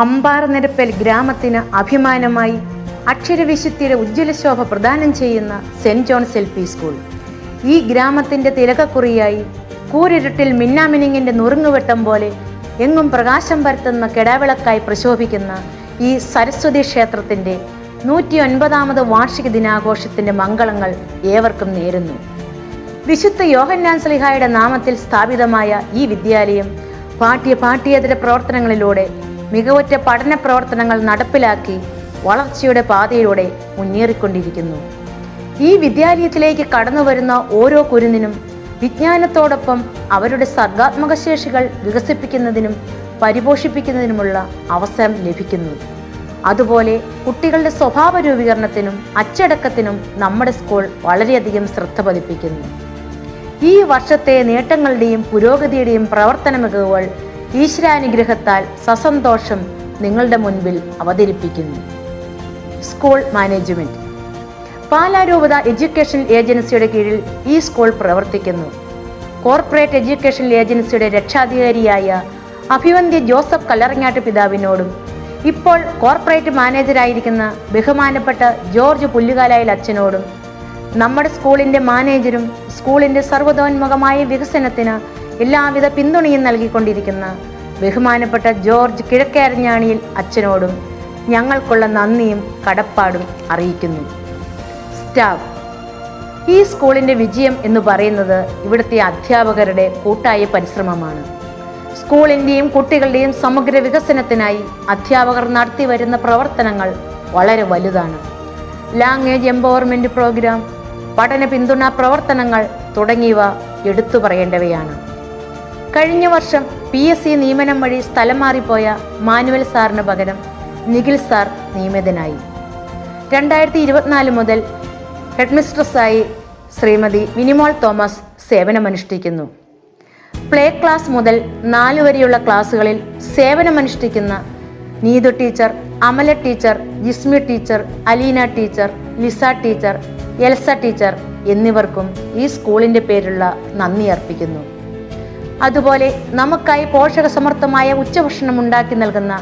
അമ്പാറനിരപ്പൽ ഗ്രാമത്തിന് അഭിമാനമായി അക്ഷരവിശുദ്ധിയുടെ ഉജ്ജ്വലശോഭ പ്രദാനം ചെയ്യുന്ന സെന്റ് ജോൺസ് LP സ്കൂൾ. ഈ ഗ്രാമത്തിൻ്റെ തിലകക്കുറിയായി കൂരിരുട്ടിൽ മിന്നാമിനിങ്ങിൻ്റെ നുറുങ്ങുവെട്ടം പോലെ എങ്ങും പ്രകാശം പരത്തുന്ന കെടാവിളക്കായി പ്രശോഭിക്കുന്ന ഈ സരസ്വതി ക്ഷേത്രത്തിൻ്റെ 109ാമത് വാർഷിക ദിനാഘോഷത്തിൻ്റെ മംഗളങ്ങൾ ഏവർക്കും നേരുന്നു. വിശുദ്ധ യോഹന്നാൻ ശ്ലീഹായുടെ നാമത്തിൽ സ്ഥാപിതമായ ഈ വിദ്യാലയം പാഠ്യേതര പ്രവർത്തനങ്ങളിലൂടെ മികവുറ്റ പഠന പ്രവർത്തനങ്ങൾ നടപ്പിലാക്കി വളർച്ചയുടെ പാതയിലൂടെ മുന്നേറിക്കൊണ്ടിരിക്കുന്നു. ഈ വിദ്യാലയത്തിലേക്ക് കടന്നു വരുന്ന ഓരോ കുരുന്നിനും വിജ്ഞാനത്തോടൊപ്പം അവരുടെ സർഗാത്മക ശേഷികൾ വികസിപ്പിക്കുന്നതിനും പരിപോഷിപ്പിക്കുന്നതിനുമുള്ള അവസരം ലഭിക്കുന്നു. അതുപോലെ കുട്ടികളുടെ സ്വഭാവ രൂപീകരണത്തിനും അച്ചടക്കത്തിനും നമ്മുടെ സ്കൂൾ വളരെയധികം ശ്രദ്ധ പതിപ്പിക്കുന്നു. ഈ വർഷത്തെ നേട്ടങ്ങളുടെയും പുരോഗതിയുടെയും പ്രവർത്തന മികവുകൾ ഈശ്വരാനുഗ്രഹത്താൽ സസന്തോഷം നിങ്ങളുടെ മുൻപിൽ അവതരിപ്പിക്കുന്നു. School management. പാലാ രൂപത എഡ്യൂക്കേഷൻ ഏജൻസിയുടെ കീഴിൽ ഈ സ്കൂൾ പ്രവർത്തിക്കുന്നു. കോർപ്പറേറ്റ് എഡ്യൂക്കേഷൻ ഏജൻസിയുടെ രക്ഷാധികാരിയായ അഭിവന്ദ്യ ജോസഫ് കല്ലറങ്ങാട്ട് പിതാവിനോടും ഇപ്പോൾ കോർപ്പറേറ്റ് മാനേജരായിരിക്കുന്ന ബഹുമാനപ്പെട്ട ജോർജ് പുല്ലുകാലായിൽ അച്ഛനോടും നമ്മുടെ സ്കൂളിൻ്റെ മാനേജരും സ്കൂളിൻ്റെ സർവ്വതോന്മുഖമായ വികസനത്തിന് എല്ലാവിധ പിന്തുണയും നൽകിക്കൊണ്ടിരിക്കുന്ന ബഹുമാനപ്പെട്ട ജോർജ് കിഴക്കേരഞ്ഞാണിയിൽ അച്ഛനോടും ഞങ്ങൾക്കുള്ള നന്ദിയും കടപ്പാടും അറിയിക്കുന്നു. സ്റ്റാഫ്. ഈ സ്കൂളിൻ്റെ വിജയം എന്ന് പറയുന്നത് ഇവിടുത്തെ അധ്യാപകരുടെ കൂട്ടായ പരിശ്രമമാണ്. സ്കൂളിൻ്റെയും കുട്ടികളുടെയും സമഗ്ര വികസനത്തിനായി അധ്യാപകർ നടത്തി വരുന്ന പ്രവർത്തനങ്ങൾ വളരെ വലുതാണ്. ലാംഗ്വേജ് എംപവർമെൻറ്റ് പ്രോഗ്രാം, പഠന പിന്തുണാ പ്രവർത്തനങ്ങൾ തുടങ്ങിയവ എടുത്തു പറയേണ്ടവയാണ്. കഴിഞ്ഞ വർഷം PSC നിയമനം വഴി സ്ഥലം മാറിപ്പോയ മാനുവൽ സാറിന് പകരം നിഖിൽ സാർ നിയമിതനായി. 2024 മുതൽ ഹെഡ്മിസ്ട്രസ്സായി ശ്രീമതി മിനിമോൾ തോമസ് സേവനമനുഷ്ഠിക്കുന്നു. പ്ലേ ക്ലാസ് മുതൽ 4 വരെയുള്ള ക്ലാസ്സുകളിൽ സേവനമനുഷ്ഠിക്കുന്ന Neethu teacher, Amala teacher, Jismi teacher, Aleena teacher, Lisa teacher, Elsa teacher എന്നിവർക്കും ഈ സ്കൂളിൻ്റെ പേരിലുള്ള നന്ദി അർപ്പിക്കുന്നു. അതുപോലെ നമുക്കായി പോഷകസമൃദ്ധമായ ഉച്ചഭക്ഷണം ഉണ്ടാക്കി നൽകുന്ന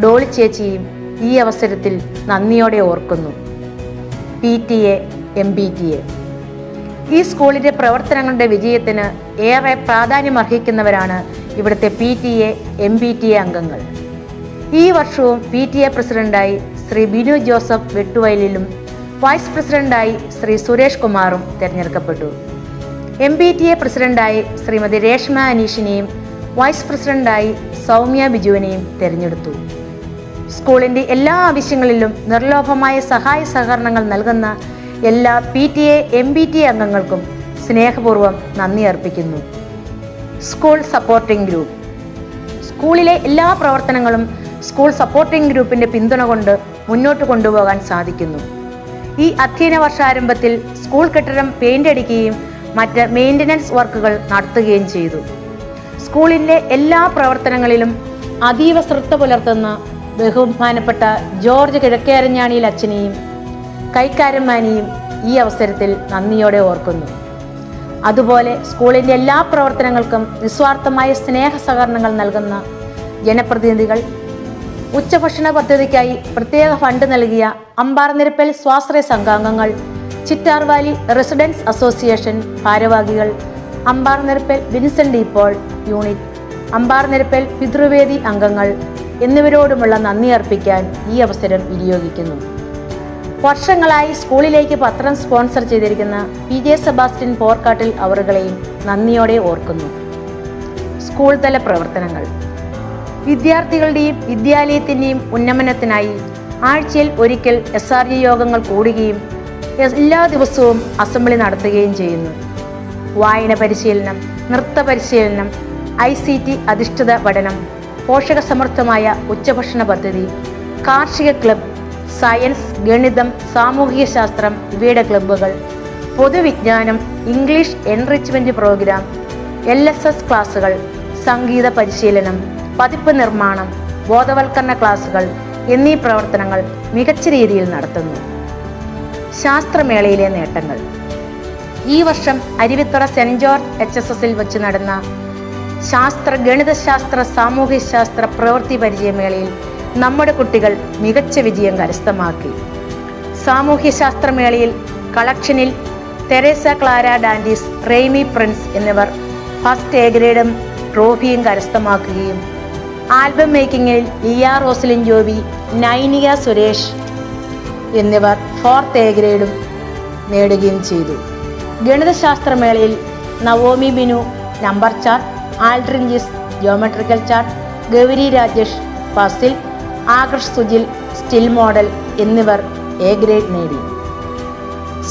ഡോളി ചേച്ചിയും ഈ അവസരത്തിൽ നന്ദിയോടെ ഓർക്കുന്നു. PTA MBTA. ഈ സ്കൂളിൻ്റെ പ്രവർത്തനങ്ങളുടെ വിജയത്തിന് ഏറെ പ്രാധാന്യമർഹിക്കുന്നവരാണ് ഇവിടുത്തെ PTA MBTA അംഗങ്ങൾ. ഈ വർഷവും PTA പ്രസിഡന്റായി ശ്രീ ബിനു ജോസഫ് വെട്ടുവയലിലും വൈസ് പ്രസിഡന്റായി ശ്രീ സുരേഷ് കുമാറും തിരഞ്ഞെടുക്കപ്പെട്ടു. MBTA പ്രസിഡന്റായി ശ്രീമതി രേഷ്മ അനീഷിനെയും വൈസ് പ്രസിഡന്റായി സൗമ്യ ബിജുവിനെയും തിരഞ്ഞെടുത്തു. സ്കൂളിൻ്റെ എല്ലാ ആവശ്യങ്ങളിലും നിർലോഭമായ സഹായ സഹകരണങ്ങൾ നൽകുന്ന എല്ലാ PTA MBTA അംഗങ്ങൾക്കും സ്നേഹപൂർവ്വം നന്ദി അർപ്പിക്കുന്നു. School supporting group. സ്കൂളിലെ എല്ലാ പ്രവർത്തനങ്ങളും സ്കൂൾ സപ്പോർട്ടിംഗ് ഗ്രൂപ്പിൻ്റെ പിന്തുണ കൊണ്ട് മുന്നോട്ട് കൊണ്ടുപോകാൻ സാധിക്കുന്നു. ഈ അധ്യയന വർഷാരംഭത്തിൽ സ്കൂൾ കെട്ടിടം പെയിൻ്റ് അടിക്കുകയും മറ്റ് മെയിൻ്റനൻസ് വർക്കുകൾ നടത്തുകയും ചെയ്തു. സ്കൂളിൻ്റെ എല്ലാ പ്രവർത്തനങ്ങളിലും അതീവ ശ്രദ്ധ പുലർത്തുന്ന ബഹുമാനപ്പെട്ട ജോർജ് കിഴക്കേരഞ്ഞാണിയിൽ അച്ഛനെയും കൈക്കാരന്മാനെയും ഈ അവസരത്തിൽ നന്ദിയോടെ ഓർക്കുന്നു. അതുപോലെ സ്കൂളിൻ്റെ എല്ലാ പ്രവർത്തനങ്ങൾക്കും നിസ്വാർത്ഥമായ സ്നേഹ സഹകരണങ്ങൾ നൽകുന്ന ജനപ്രതിനിധികൾ, ഉച്ചഭക്ഷണ പദ്ധതിക്കായി പ്രത്യേക ഫണ്ട് നൽകിയ അമ്പാറനിരപ്പൽ സ്വാശ്രയ സംഘാംഗങ്ങൾ, ചിറ്റാർ വാലി റെസിഡൻസ് അസോസിയേഷൻ ഭാരവാഹികൾ, അമ്പാറനിരപ്പൽ വിൻസെൻ്റ് ഇപ്പോൾ യൂണിറ്റ്, അമ്പാറനിരപ്പൽ പിതൃവേദി അംഗങ്ങൾ എന്നിവരോടുമുള്ള നന്ദി അർപ്പിക്കാൻ ഈ അവസരം വിനിയോഗിക്കുന്നു. വർഷങ്ങളായി സ്കൂളിലേക്ക് പത്രം സ്പോൺസർ ചെയ്തിരിക്കുന്ന PJ സെബാസ്റ്റ്യൻ പോർക്കാട്ടിൽ അവറുകളെയും നന്ദിയോടെ ഓർക്കുന്നു. സ്കൂൾ തല പ്രവർത്തനങ്ങൾ. വിദ്യാർത്ഥികളുടെയും വിദ്യാലയത്തിൻ്റെയും ഉന്നമനത്തിനായി ആഴ്ചയിൽ ഒരിക്കൽ SRG യോഗങ്ങൾ കൂടുകയും എല്ലാ ദിവസവും അസംബ്ലി നടത്തുകയും ചെയ്യുന്നു. വായന പരിശീലനം, നൃത്ത പരിശീലനം, ICT അധിഷ്ഠിത പഠനം, പോഷകസമൃദ്ധമായ ഉച്ചഭക്ഷണ പദ്ധതി, കാർഷിക ക്ലബ്, സയൻസ്, ഗണിതം, സാമൂഹിക ശാസ്ത്രം ഇവയുടെ ക്ലബ്ബുകൾ, പൊതുവിജ്ഞാനം, ഇംഗ്ലീഷ് എൻറിച്ച്മെൻറ്റ് പ്രോഗ്രാം, LSS ക്ലാസുകൾ, സംഗീത പരിശീലനം, പതിപ്പ് നിർമ്മാണം, ബോധവൽക്കരണ ക്ലാസുകൾ എന്നീ പ്രവർത്തനങ്ങൾ മികച്ച രീതിയിൽ നടത്തുന്നു. ശാസ്ത്രമേളയിലെ നേട്ടങ്ങൾ. ഈ വർഷം അരുവിത്തുറ സെൻറ് ജോർജ് HSSൽ വെച്ച് നടന്ന ഗണിതശാസ്ത്ര സാമൂഹ്യശാസ്ത്ര പ്രവൃത്തി പരിചയമേളയിൽ നമ്മുടെ കുട്ടികൾ മികച്ച വിജയം കരസ്ഥമാക്കി. സാമൂഹ്യശാസ്ത്രമേളയിൽ കളക്ഷനിൽ തെരേസ ക്ലാര ഡാൻഡീസ്, റെയ്മി പ്രിൻസ് എന്നിവർ ഫസ്റ്റ് എ ഗ്രേഡും ട്രോഫിയും കരസ്ഥമാക്കുകയും ആൽബം മേക്കിങ്ങിൽ ലിയ റോസ്ലിൻ ജോബി, നൈനിക സുരേഷ് എന്നിവർ ഫോർത്ത് എ ഗ്രേഡും നേടുകയും ചെയ്തു. ഗണിതശാസ്ത്രമേളയിൽ Naomi Binu number chart, Aldrinjis geometrical chart, Gouri Rajesh puzzle, Akarsh Sujil still model എന്നിവർ എ ഗ്രേഡ് നേടി.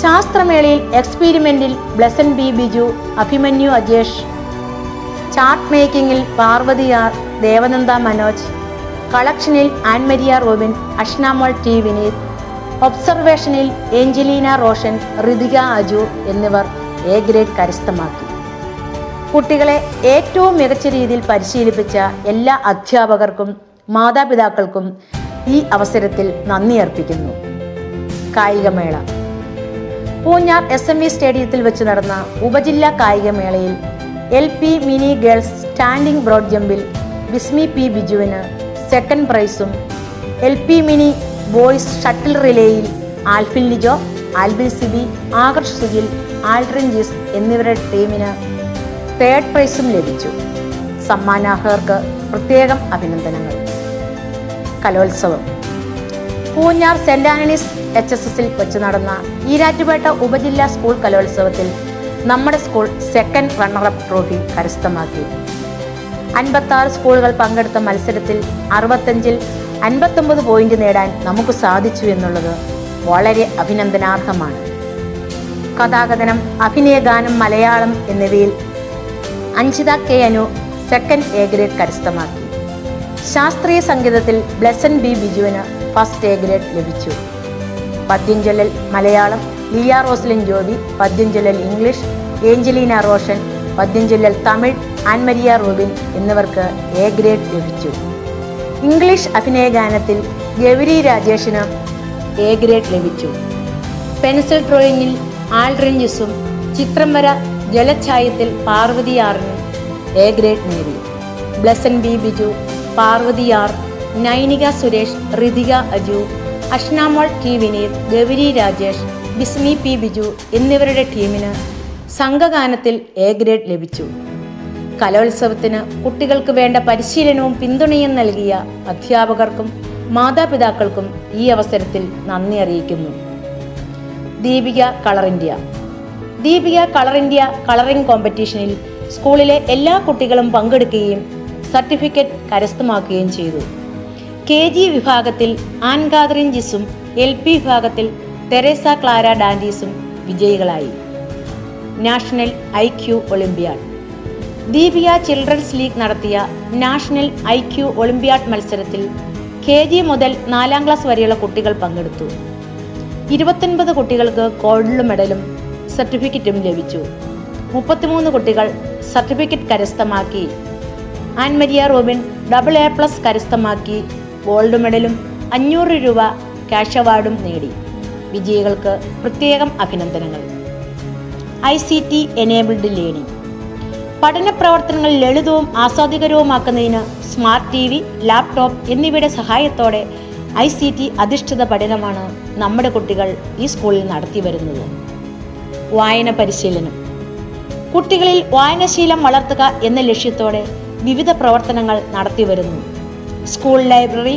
ശാസ്ത്രമേളയിൽ എക്സ്പീരിമെന്റിൽ ബ്ലെസൻ ബി ബിജു, അഭിമന്യു അജേഷ്, ചാർട്ട് മേക്കിങ്ങിൽ പാർവതി ആർ, ദേവനന്ദ മനോജ്, കളക്ഷനിൽ ആൻമരിയ റോബിൻ, അഷ്നാമോൾ ടി വിനീത്, ഒബ്സർവേഷനിൽ ഏഞ്ചലീന റോഷൻ, ഋതിക അജു എന്നിവർ എ ഗ്രേഡ് കരസ്ഥമാക്കി. കുട്ടികളെ ഏറ്റവും മികച്ച രീതിയിൽ പരിശീലിപ്പിച്ച എല്ലാ അധ്യാപകർക്കും മാതാപിതാക്കൾക്കും ഈ അവസരത്തിൽ നന്ദി അർപ്പിക്കുന്നു. കായികമേള. പൂഞ്ഞാർ SME സ്റ്റേഡിയത്തിൽ വെച്ച് നടന്ന ഉപജില്ലാ കായികമേളയിൽ LP mini girls standing broad ജമ്പിൽ ബിസ്മി പി ബിജുവിന് സെക്കൻഡ് പ്രൈസും LP മിനി ബോയ്സ് ഷട്ടിൽ റിലേയിൽ ആൽഫിൻ ലിജോ, ആൽബിൻ സിബി, ആകർഷ് സുജിൽ, ആൽഡ്രിൻജിസ് എന്നിവരുടെ ടീമിന് തേർഡ് പ്രൈസും ലഭിച്ചു. സമ്മാനാർഹർക്ക് പ്രത്യേകം അഭിനന്ദനങ്ങൾ. കലോത്സവം. പൂഞ്ഞാർ സെന്റ് ആന്റണീസ് HSSൽ വെച്ച് നടന്ന ഈരാറ്റുപേട്ട ഉപജില്ലാ സ്കൂൾ കലോത്സവത്തിൽ നമ്മുടെ സ്കൂൾ സെക്കൻഡ് റണ്ണറപ്പ് ട്രോഫി കരസ്ഥമാക്കി. 56 സ്കൂളുകൾ പങ്കെടുത്ത മത്സരത്തിൽ 65-ൽ 59 പോയിന്റ് നേടാൻ നമുക്ക് സാധിച്ചു എന്നുള്ളത് വളരെ അഭിനന്ദനാർഹമാണ്. കഥാകഥനം, അഭിനയഗാനം, മലയാളം എന്നിവയിൽ Anjitha K Anu second A grade കരസ്ഥമാക്കി. ശാസ്ത്രീയ സംഗീതത്തിൽ Blesson B ബിജുവിന് first A grade ലഭിച്ചു. പദ്യം ചൊല്ലൽ മലയാളം ലിയ റോസ്ലിൻ ജോബി, പദ്യം ചൊല്ലൽ ഇംഗ്ലീഷ് ഏഞ്ചലീന റോഷൻ, പദ്യം ചൊല്ലൽ തമിഴ് ആൻമരിയ റോബിൻ എന്നിവർക്ക് എ ഗ്രേഡ് ലഭിച്ചു. ഇംഗ്ലീഷ് അഭിനയഗാനത്തിൽ ഗൗരി രാജേഷിന് എ ഗ്രേഡ് ലഭിച്ചു. പെൻസിൽ ഡ്രോയിങ്ങിൽ ആൽഡ്രിൻജിസും ചിത്രം വര ജലഛായത്തിൽ പാർവതി ആറിനും എ ഗ്രേഡ് നേടി. Blesson B Biju, Parvathy R, Nainika Suresh, Rithika Aju, Ashnamol T Vineeth, Gouri Rajesh, Bismi P Biju എന്നിവരുടെ ടീമിന് സംഘഗാനത്തിൽ എ ഗ്രേഡ് ലഭിച്ചു. കലോത്സവത്തിന് കുട്ടികൾക്ക് വേണ്ട പരിശീലനവും പിന്തുണയും നൽകിയ അധ്യാപകർക്കും മാതാപിതാക്കൾക്കും ഈ അവസരത്തിൽ നന്ദി അറിയിക്കുന്നു. Deepika colour India. Deepika colour India colouring കോമ്പറ്റീഷനിൽ സ്കൂളിലെ എല്ലാ കുട്ടികളും പങ്കെടുക്കുകയും സർട്ടിഫിക്കറ്റ് കരസ്ഥമാക്കുകയും ചെയ്തു. KG വിഭാഗത്തിൽ ആൻ കാതറിൻ ജിസും LP വിഭാഗത്തിൽ തെരേസ ക്ലാര ഡാൻഡീസും വിജയികളായി. National IQ olympiad. Deepika children's league നടത്തിയ നാഷണൽ IQ ഒളിമ്പ്യാഡ് മത്സരത്തിൽ KG മുതൽ 4ാം ക്ലാസ് വരെയുള്ള കുട്ടികൾ പങ്കെടുത്തു. 29 കുട്ടികൾക്ക് ഗോൾഡ് മെഡലും സർട്ടിഫിക്കറ്റും ലഭിച്ചു. 33 കുട്ടികൾ സർട്ടിഫിക്കറ്റ് കരസ്ഥമാക്കി. ആൻമരിയ റോബിൻ AA+ കരസ്ഥമാക്കി ഗോൾഡ് മെഡലും 500 രൂപ ക്യാഷ് അവാർഡും നേടി. വിജയികൾക്ക് പ്രത്യേകം അഭിനന്ദനങ്ങൾ. ICT enabled learning. പഠന പ്രവർത്തനങ്ങൾ ലളിതവും ആസ്വാദികരവുമാക്കുന്നതിന് സ്മാർട്ട് TV, ലാപ്ടോപ്പ് എന്നിവയുടെ സഹായത്തോടെ ICT അധിഷ്ഠിത പഠനമാണ് നമ്മുടെ കുട്ടികൾ ഈ സ്കൂളിൽ നടത്തി വരുന്നത്. വായന പരിശീലനം. കുട്ടികളിൽ വായനാശീലം വളർത്തുക എന്ന ലക്ഷ്യത്തോടെ വിവിധ പ്രവർത്തനങ്ങൾ നടത്തിവരുന്നു. School library,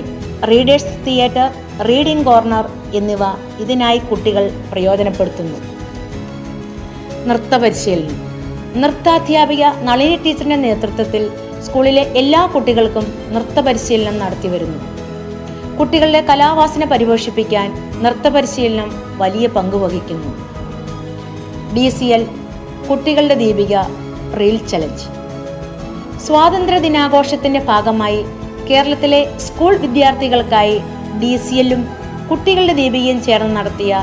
readers theatre, reading corner എന്നിവ ഇതിനായി കുട്ടികൾ പ്രയോജനപ്പെടുത്തുന്നു. നൃത്ത പരിശീലനം. നൃത്താധ്യാപിക നളിനി ടീച്ചറിന്റെ നേതൃത്വത്തിൽ സ്കൂളിലെ എല്ലാ കുട്ടികൾക്കും നൃത്ത പരിശീലനം നടത്തിവരുന്നു. കുട്ടികളുടെ കലാവാസന പരിപോഷിപ്പിക്കാൻ നൃത്ത പരിശീലനം വലിയ പങ്ക് വഹിക്കുന്നു. DCL കുട്ടികളുടെ ദീപിക റീൽ ചലഞ്ച്. സ്വാതന്ത്ര്യ ദിനാഘോഷത്തിന്റെ ഭാഗമായി കേരളത്തിലെ സ്കൂൾ വിദ്യാർത്ഥികൾക്കായി DCLും കുട്ടികളുടെ ദീപികയും ചേർന്ന് നടത്തിയ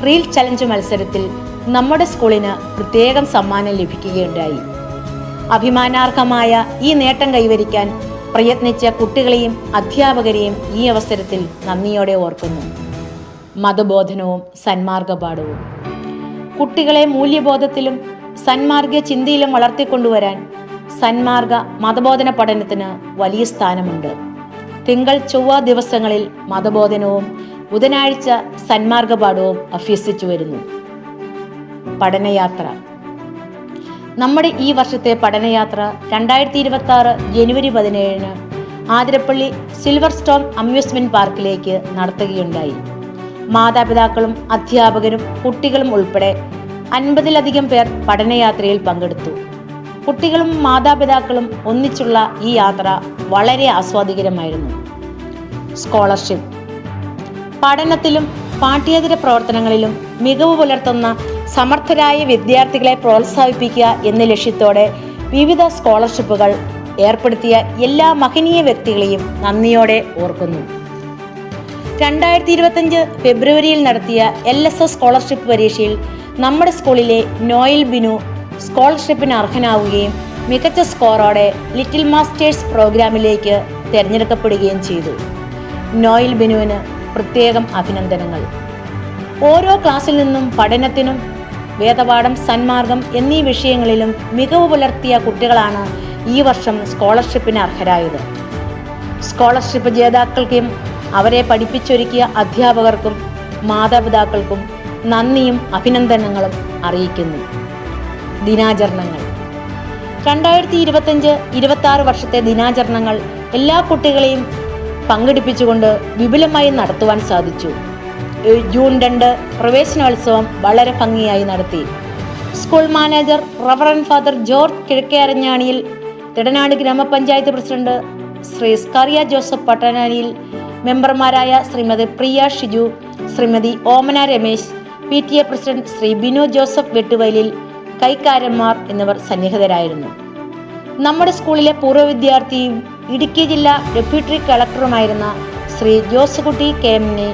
റീൽ ചലഞ്ച് മത്സരത്തിൽ നമ്മുടെ സ്കൂളിന് പ്രത്യേകം സമ്മാനം ലഭിക്കുകയുണ്ടായി. അഭിമാനാർഹമായ ഈ നേട്ടം കൈവരിക്കാൻ പ്രയത്നിച്ച കുട്ടികളെയും അധ്യാപകരെയും ഈ അവസരത്തിൽ നന്ദിയോടെ ഓർക്കുന്നു. മതബോധനവും സന്മാർഗപാഠവും. കുട്ടികളെ മൂല്യബോധത്തിലും സന്മാർഗ ചിന്തയിലും വളർത്തിക്കൊണ്ടുവരാൻ സന്മാർഗ മതബോധന പഠനത്തിന് വലിയ സ്ഥാനമുണ്ട്. തിങ്കൾ ചൊവ്വ ദിവസങ്ങളിൽ മതബോധനവും ബുധനാഴ്ച സന്മാർഗപാഠവും അഭ്യസിച്ചു വരുന്നു. പഠനയാത്ര. നമ്മുടെ ഈ വർഷത്തെ പഠനയാത്ര 2026 ജനുവരി 17 ആതിരപ്പള്ളി സിൽവർ സ്റ്റോൺ അമ്യൂസ്മെന്റ് പാർക്കിലേക്ക് നടത്തുകയുണ്ടായി. മാതാപിതാക്കളും അധ്യാപകരും കുട്ടികളും ഉൾപ്പെടെ 50-ലധികം പേർ പഠനയാത്രയിൽ പങ്കെടുത്തു. കുട്ടികളും മാതാപിതാക്കളും ഒന്നിച്ചുള്ള ഈ യാത്ര വളരെ ആസ്വാദികരമായിരുന്നു. സ്കോളർഷിപ്പ്. പഠനത്തിലും പാഠ്യേതര പ്രവർത്തനങ്ങളിലും മികവ് പുലർത്തുന്ന സമർത്ഥരായ വിദ്യാർത്ഥികളെ പ്രോത്സാഹിപ്പിക്കുക എന്ന ലക്ഷ്യത്തോടെ വിവിധ സ്കോളർഷിപ്പുകൾ ഏർപ്പെടുത്തിയ എല്ലാ മഹനീയ വ്യക്തികളെയും നന്ദിയോടെ ഓർക്കുന്നു. 2025 ഫെബ്രുവരിയിൽ നടത്തിയ LSS സ്കോളർഷിപ്പ് പരീക്ഷയിൽ നമ്മുടെ സ്കൂളിലെ നോയൽ ബിനു സ്കോളർഷിപ്പിന് അർഹനാവുകയും മികച്ച സ്കോറോടെ ലിറ്റിൽ മാസ്റ്റേഴ്സ് പ്രോഗ്രാമിലേക്ക് തിരഞ്ഞെടുക്കപ്പെടുകയും ചെയ്തു. നോയൽ ബിനുവിന് പ്രത്യേകം അഭിനന്ദനങ്ങൾ. ഓരോ ക്ലാസ്സിൽ നിന്നും പഠനത്തിനും വേദപാഠം, സന്മാർഗം എന്നീ വിഷയങ്ങളിലും മികവ് പുലർത്തിയ കുട്ടികളാണ് ഈ വർഷം സ്കോളർഷിപ്പിന് അർഹരായത്. സ്കോളർഷിപ്പ് ജേതാക്കൾക്കും അവരെ പഠിപ്പിച്ചൊരുക്കിയ അധ്യാപകർക്കും മാതാപിതാക്കൾക്കും നന്ദിയും അഭിനന്ദനങ്ങളും അറിയിക്കുന്നു. ദിനാചരണങ്ങൾ. 2025-26 വർഷത്തെ ദിനാചരണങ്ങൾ എല്ലാ കുട്ടികളെയും പങ്കെടുപ്പിച്ചുകൊണ്ട് വിപുലമായി നടത്തുവാൻ സാധിച്ചു. ജൂൺ 2 പ്രവേശനോത്സവം വളരെ ഭംഗിയായി നടത്തി. School manager reverend father George Kizhakkearanjaniyil, Thidanad ഗ്രാമപഞ്ചായത്ത് പ്രസിഡന്റ് ശ്രീ സ്കറിയ ജോസഫ് പട്ടണാനിയിൽ, മെമ്പർമാരായ ശ്രീമതി പ്രിയ ഷിജു, ശ്രീമതി ഓമന രമേശ്, PTA പ്രസിഡന്റ് ശ്രീ ബിനു ജോസഫ് വെട്ടുവയലിൽ, കൈക്കാരന്മാർ എന്നിവർ സന്നിഹിതരായിരുന്നു. നമ്മുടെ സ്കൂളിലെ പൂർവ്വ വിദ്യാർത്ഥിയും ഇടുക്കി ജില്ലാ ഡെപ്യൂട്ടി കളക്ടറുമായിരുന്ന ശ്രീ ജോസുകുട്ടി KM-നെ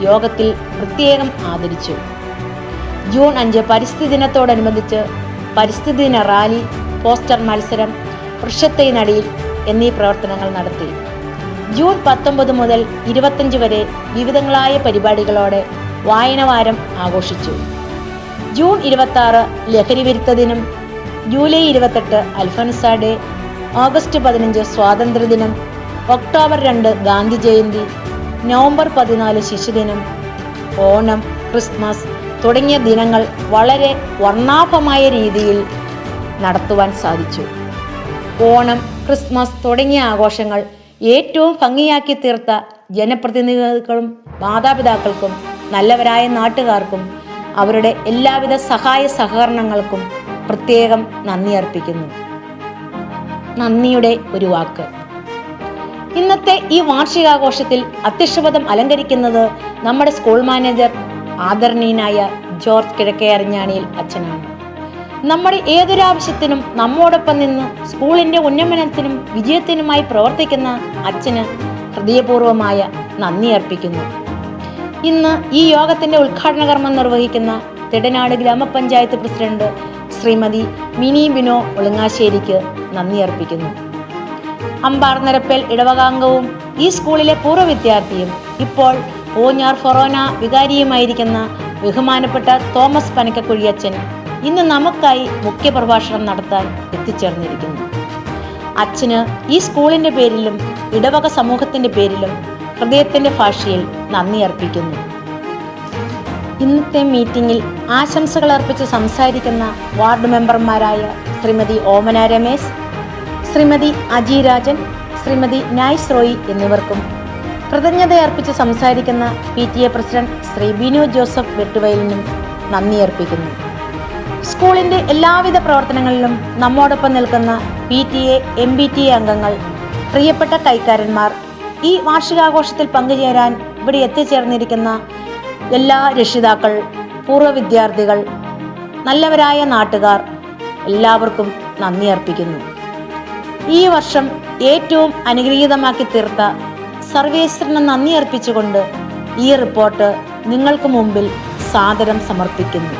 യോഗത്തിൽ പ്രത്യേകം ആദരിച്ചു. ജൂൺ 5 പരിസ്ഥിതി ദിനത്തോടനുബന്ധിച്ച് പരിസ്ഥിതി ദിന റാലി, പോസ്റ്റർ മത്സരം, വൃക്ഷത്തൈ നടീൽ എന്നീ പ്രവർത്തനങ്ങൾ നടത്തി. ജൂൺ 19 മുതൽ 25 വരെ വിവിധങ്ങളായ പരിപാടികളോടെ വായനവാരം ആഘോഷിച്ചു. ജൂൺ 26 ലഹരി വിരുദ്ധ ദിനം, ജൂലൈ 28 അൽഫൻസ ഡേ, ഓഗസ്റ്റ് 15 സ്വാതന്ത്ര്യദിനം, ഒക്ടോബർ 2 ഗാന്ധി ജയന്തി, നവംബർ 14 ശിശുദിനം, ഓണം, ക്രിസ്മസ് തുടങ്ങിയ ദിനങ്ങൾ വളരെ വർണ്ണാഭമായ രീതിയിൽ നടത്തുവാൻ സാധിച്ചു. ഓണം, ക്രിസ്മസ് തുടങ്ങിയ ആഘോഷങ്ങൾ ഏറ്റവും ഭംഗിയാക്കി തീർത്ത ജനപ്രതിനിധികൾക്കും മാതാപിതാക്കൾക്കും നല്ലവരായ നാട്ടുകാർക്കും അവരുടെ എല്ലാവിധ സഹായ സഹകരണങ്ങൾക്കും പ്രത്യേകം നന്ദി അർപ്പിക്കുന്നു. നന്ദിയുടെ ഒരു വാക്ക്. ഇന്നത്തെ ഈ വാർഷികാഘോഷത്തിൽ അധ്യക്ഷപദം അലങ്കരിക്കുന്നത് നമ്മുടെ സ്കൂൾ മാനേജർ ആദരണീയനായ ജോർജ് കിഴക്കേഅരഞ്ഞാണിയിൽ അച്ഛനാണ്. നമ്മുടെ ഏതൊരാവശ്യത്തിനും നമ്മോടൊപ്പം നിന്ന് സ്കൂളിൻ്റെ ഉന്നമനത്തിനും വിജയത്തിനുമായി പ്രവർത്തിക്കുന്ന അച്ഛന് ഹൃദയപൂർവമായ നന്ദി അർപ്പിക്കുന്നു. ഇന്ന് ഈ യോഗത്തിൻ്റെ ഉദ്ഘാടന കർമ്മം നിർവഹിക്കുന്ന തിടനാട് ഗ്രാമപഞ്ചായത്ത് പ്രസിഡന്റ് ശ്രീമതി മിനി ബിനോ ഒളുങ്ങാശ്ശേരിക്ക് നന്ദി അർപ്പിക്കുന്നു. അമ്പാർനിരപ്പേൽ ഇടവകാംഗവും ഈ സ്കൂളിലെ പൂർവ്വ വിദ്യാർത്ഥിയും ഇപ്പോൾ പൂഞ്ഞാർ ഫൊറോന വികാരിയുമായിരിക്കുന്ന ബഹുമാനപ്പെട്ട തോമസ് പനക്കക്കുഴിയച്ഛൻ ഇന്ന് നമുക്കായി മുഖ്യപ്രഭാഷണം നടത്താൻ എത്തിച്ചേർന്നിരിക്കുന്നു. അച്ഛന് ഈ സ്കൂളിൻ്റെ പേരിലും ഇടവക സമൂഹത്തിൻ്റെ പേരിലും ഹൃദയത്തിൻ്റെ ഭാഷയിൽ നന്ദി അർപ്പിക്കുന്നു. ഇന്നത്തെ മീറ്റിംഗിൽ ആശംസകൾ അർപ്പിച്ച് സംസാരിക്കുന്ന വാർഡ് മെമ്പർമാരായ ശ്രീമതി ഓമന രമേശ്, ശ്രീമതി അജി രാജൻ, ശ്രീമതി നൈസ് റോയി എന്നിവർക്കും കൃതജ്ഞതയർപ്പിച്ച് സംസാരിക്കുന്ന PTA പ്രസിഡന്റ് ശ്രീ ബിനു ജോസഫ് വെട്ടുവയലിനും നന്ദി അർപ്പിക്കുന്നു. സ്കൂളിൻ്റെ എല്ലാവിധ പ്രവർത്തനങ്ങളിലും നമ്മോടൊപ്പം നിൽക്കുന്ന PTA, MBTA അംഗങ്ങൾ, പ്രിയപ്പെട്ട കൈക്കാരന്മാർ, ഈ വാർഷികാഘോഷത്തിൽ പങ്കുചേരാൻ ഇവിടെ എത്തിച്ചേർന്നിരിക്കുന്ന എല്ലാ രക്ഷിതാക്കൾ, പൂർവ്വ വിദ്യാർത്ഥികൾ, നല്ലവരായ നാട്ടുകാർ എല്ലാവർക്കും നന്ദി അർപ്പിക്കുന്നു. ഈ വർഷം ഏറ്റവും അനുഗ്രഹീതമാക്കി തീർത്ത സർവേശ്വരന് നന്ദി അർപ്പിച്ചുകൊണ്ട് ഈ റിപ്പോർട്ട് നിങ്ങൾക്ക് മുമ്പിൽ സാദരം സമർപ്പിക്കുന്നു.